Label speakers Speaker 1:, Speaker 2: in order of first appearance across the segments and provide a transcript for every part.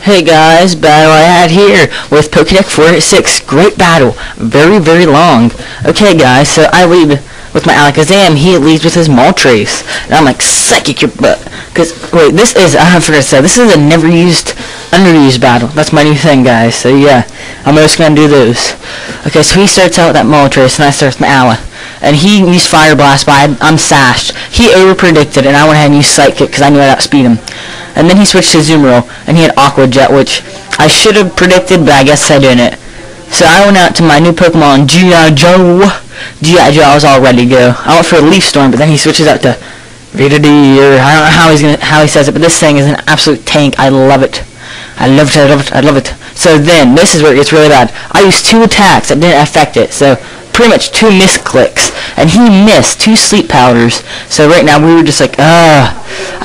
Speaker 1: Hey guys, battle I had here with Pokedeck486. Great battle. Very, very long. Okay guys, so I lead with my Alakazam. He leads with his Moltres. And I'm like, psychic your butt. Cause, wait, this is, I forgot to say, this is a never used, underused battle. That's my new thing, guys. So yeah, I'm just gonna do those. Okay, so he starts out with that Moltres, and I start with my Ala. And he used Fire Blast, but I'm sashed. He over-predicted, and I went ahead and used Psychic, because I knew I'd outspeed him. And then he switched to Azumarill, and he had Aqua Jet, which I should have predicted, but I guess I didn't. So I went out to my new Pokemon, G.I. Joe. G.I. Joe, I was all ready to go. I went for a Leaf Storm, but then he switches out to Vita D, or I don't know how he says it, but this thing is an absolute tank. I love it. I love it, I love it, I love it. So then, this is where it gets really bad. I used 2 attacks that didn't affect it, so pretty much 2 misclicks, and he missed 2 sleep powders. So right now we were just like, I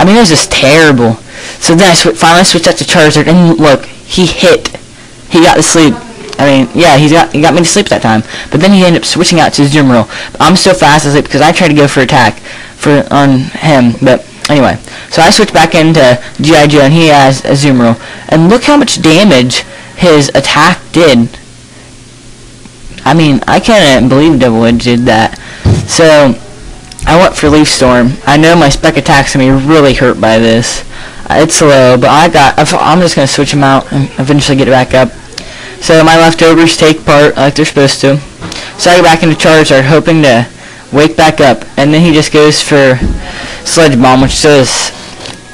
Speaker 1: mean, it was just terrible. So then I finally switched out to Charizard, and look, he got to sleep. I mean, yeah, he got me to sleep that time. But then he ended up switching out to Azumarill. I'm so fast asleep because I tried to go for attack on him, but anyway. So I switched back into G.I. Joe, and he has Azumarill, and look how much damage his attack did. I mean, I can't believe Double Edge did that. So I went for Leaf Storm. I know my spec attack's gonna be really hurt by this. It's low, but I'm just gonna switch him out and eventually get it back up. So my leftovers take part like they're supposed to. So I go back into Charizard, hoping to wake back up, and then he just goes for Sledge Bomb, which does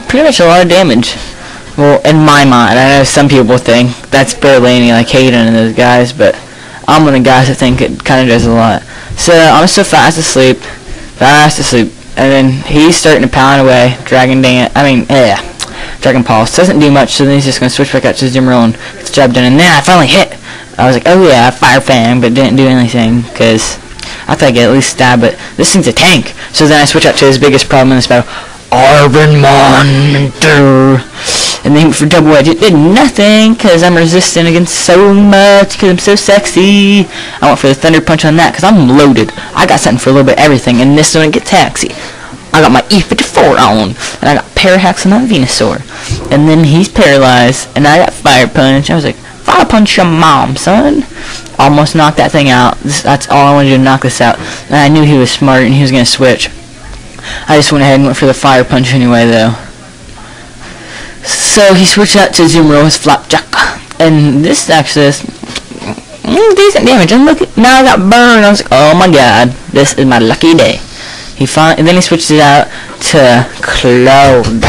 Speaker 1: pretty much a lot of damage. Well, in my mind, I know some people think that's barely any like Hayden and those guys, but I'm one of the guys that think it kind of does a lot. So I'm still fast asleep, and then he's starting to pound away. Dragon Pulse doesn't do much, so then he's just gonna switch back out to Azumarill and get the job done. And then I finally hit. I was like, oh yeah, Fire Fang, but didn't do anything because I thought I'd get at least stab. But this thing's a tank. So then I switch out to his biggest problem in this battle, Arvenmonter. And then for Double Edge, it did nothing because I'm resistant against so much because I'm so sexy. I went for the Thunder Punch on that because I'm loaded. I got something for a little bit of everything, and this one gets taxi. I got my E54 on, and I got Parahax on that Venusaur. And then he's paralyzed, and I got Fire Punch. I was like, Fire Punch your mom, son. Almost knocked that thing out. That's all I wanted to do, knock this out. And I knew he was smart, and he was going to switch. I just went ahead and went for the Fire Punch anyway, though. So he switched out to Azumarill with Flapjack, and this actually is decent damage. And look, now I got burned. I was like, oh my god, this is my lucky day. And then he switched it out to Cloud,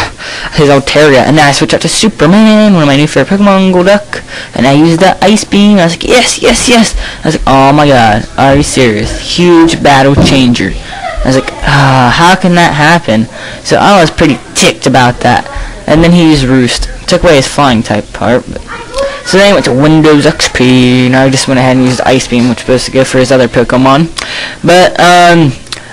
Speaker 1: his Altaria, and then I switched out to Superman, one of my new favorite Pokemon, Golduck, and I used the Ice Beam. I was like, yes, yes, yes. I was like, oh my god, are you serious? Huge battle changer. I was like, how can that happen? So I was pretty ticked about that. And then he used Roost. Took away his flying type part. So then he went to Windows XP, and I just went ahead and used Ice Beam, which was supposed to go for his other Pokemon. But,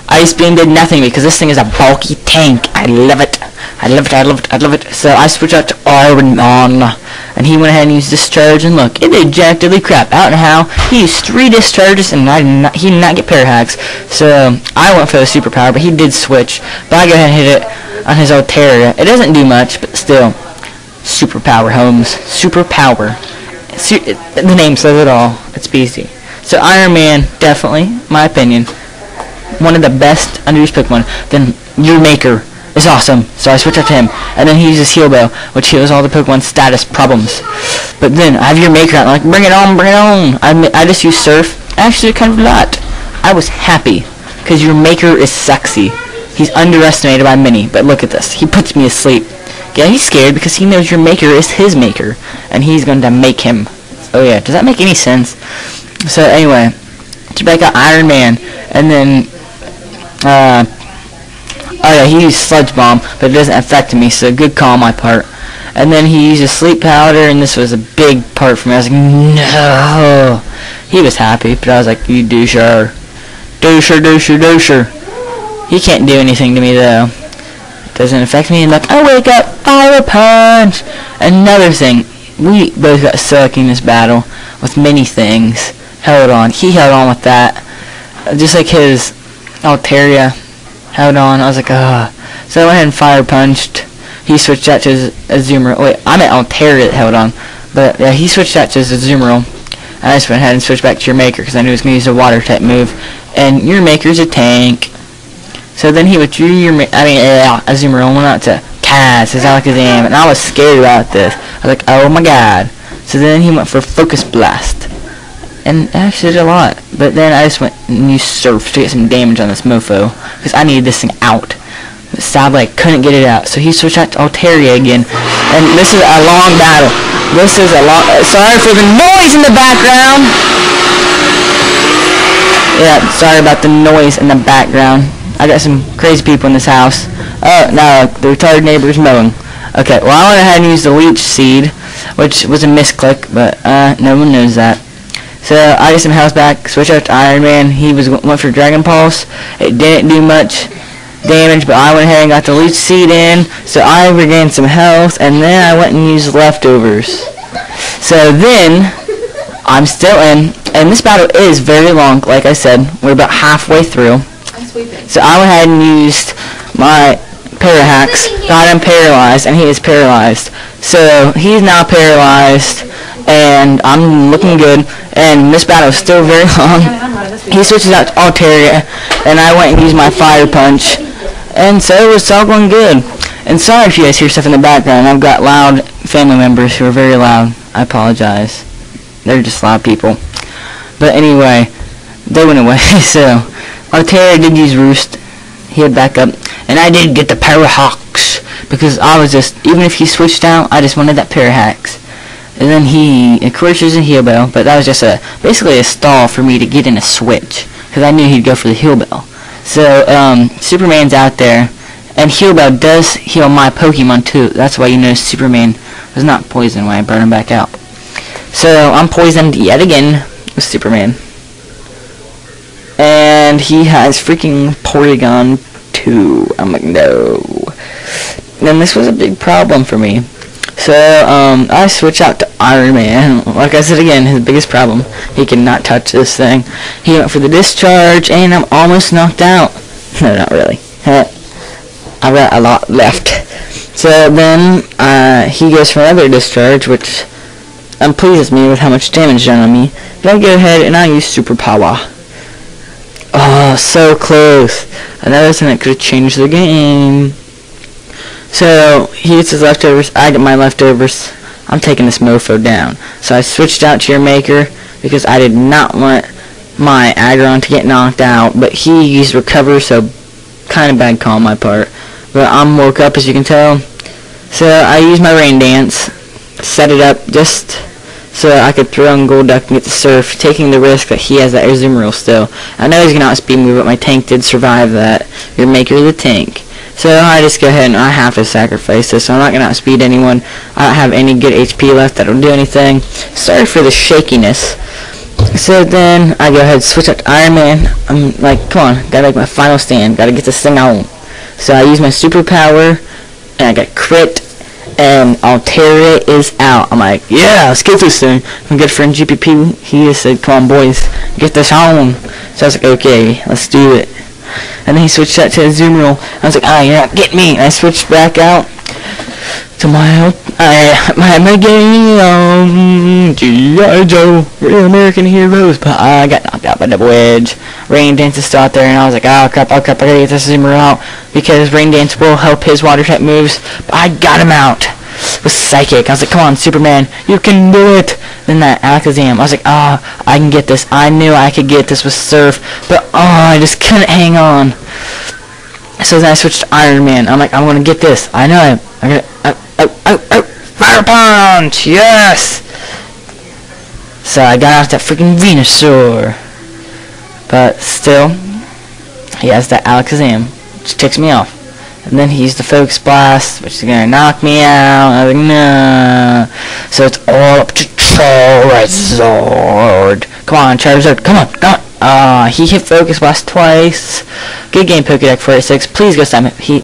Speaker 1: Ice Beam did nothing because this thing is a bulky tank. I love it. I love it, I love it, I love it. So I switched out to Arvenmonter, and he went ahead and used Discharge, and look, it did jack diddly crap. I don't know how. He used 3 Discharges, and he did not get Parahax. So I went for the Superpower, but he did switch. But I go ahead and hit it on his Altaria. It doesn't do much, but still. Superpower, Holmes. Superpower. The name says it all. It's BC. So Iron Man, definitely, my opinion, one of the best underused Pokemon. Then your Maker is awesome, so I switch out to him. And then he uses Heal Bell, which heals all the Pokemon status problems. But then I have your Maker out, and I'm like, bring it on, bring it on. I just use Surf. Actually, kind of a lot. I was happy because your Maker is sexy. He's underestimated by many, but look at this. He puts me asleep. Yeah, he's scared because he knows your Maker is his Maker, and he's going to make him. Oh yeah, does that make any sense? So anyway, to break out Iron Man, and then oh yeah, he used Sludge Bomb, but it doesn't affect me, so good call on my part. And then he used a Sleep Powder, and this was a big part for me. I was like, no. He was happy, but I was like, you doucher. Doucher, doucher, doucher. He can't do anything to me, though. It doesn't affect me, and look, I wake up, Fire Punch. Another thing, we both got sucky in this battle with many things. Held on. He held on with that. Just like his Altaria held on. I was like, ugh. So I went ahead and Fire Punched. He he switched out to Azumarill. Wait, I meant Altaria, hold on. But yeah, he switched out to Azumarill. I just went ahead and switched back to your maker because I knew he was going to use a water type move. And your maker's a tank. So then he withdrew your Azumarill went out to Kaz, his Alakazam, and I was scared about this. I was like, oh my god. So then he went for Focus Blast. And it actually did a lot. But then I just went and used Surf to get some damage on this mofo. Because I needed this thing out. But sadly I couldn't get it out. So he switched out to Altaria again. And this is a long battle. This is a long... sorry for the noise in the background. Yeah, sorry about the noise in the background. I got some crazy people in this house. Oh, no, the retarded neighbor's mowing. Okay, well I went ahead and used the Leech Seed, which was a misclick, but no one knows that. So I got some health back, switched out to Iron Man. He went for Dragon Pulse. It didn't do much damage, but I went ahead and got the Leech Seed in, so I regained some health, and then I went and used leftovers. So then, I'm still in, and this battle is very long, like I said. We're about halfway through. So I went ahead and used my Parahacks, got him paralyzed, and he is paralyzed. So he's now paralyzed, and I'm looking good, and this battle is still very long. He switches out to Altaria, and I went and used my Fire Punch, and so it's all going good. And sorry if you guys hear stuff in the background. I've got loud family members who are very loud. I apologize. They're just loud people. But anyway, they went away. So Altaria did use Roost. He had back up, and I did get the Parahawks because I was just, even if he switched out, I just wanted that Parahacks. And then he, of course, used a Heal Bell, but that was just basically a stall for me to get in a switch because I knew he'd go for the Heal Bell. So Superman's out there, and Heal Bell does heal my Pokemon too. That's why you notice Superman was not poisoned when I brought him back out. So I'm poisoned yet again with Superman. And he has freaking Porygon 2. I'm like, no. And this was a big problem for me. So, I switch out to Iron Man. Like I said again, his biggest problem, he cannot touch this thing. He went for the discharge, and I'm almost knocked out. No, not really. I've got a lot left. So then, he goes for another discharge, which pleases me with how much damage done on me. But I go ahead and I use Super Power. Oh, so close. Another thing that could have changed the game. So, he gets his leftovers, I get my leftovers. I'm taking this mofo down. So I switched out to your maker because I did not want my Aggron to get knocked out. But he used Recover, so kind of bad call on my part. But I'm woke up, as you can tell. So I used my Rain Dance, set it up just so I could throw in Golduck and get the Surf, taking the risk that he has that Azumarill still. I know he's going to outspeed me, but my tank did survive that. Your maker the tank. So I just go ahead and I have to sacrifice this, so I'm not going to outspeed anyone. I don't have any good HP left that will do anything. Sorry for the shakiness. So then I go ahead and switch up to Iron Man. I'm like, come on, gotta make my final stand, gotta get this thing on. So I use my superpower, and I got crit, and Altaria is out. I'm like, yeah, let's get this thing. My good friend GPP, he just said, come on boys, get this on. So I was like, okay, let's do it. And then he switched out to Azumarill. I was like, ah, you're not getting me. And I switched back out to my game, G.I. Joe, Real American Heroes. But I got knocked out by Double Edge. Rain Dance is still out there, and I was like, oh crap, I gotta get this Azumarill out because Rain Dance will help his water type moves. But I got him out with Psychic. I was like, come on, Superman, you can do it. Then that Alakazam, I was like, oh, I can get this. I knew I could get this with Surf, but oh, I just couldn't hang on. So then I switched to Iron Man. I'm like, I'm gonna get this. I know I'm gonna, Fire Punch, yes. So I got out that freaking Venusaur, but still, he has that Alakazam, which ticks me off. And then he used the Focus Blast, which is gonna knock me out. I was like, no. So it's all up to Charizard. Come on, Charizard. Come on. He hit Focus Blast twice. Good game, Pokedeck486. Please go stop it.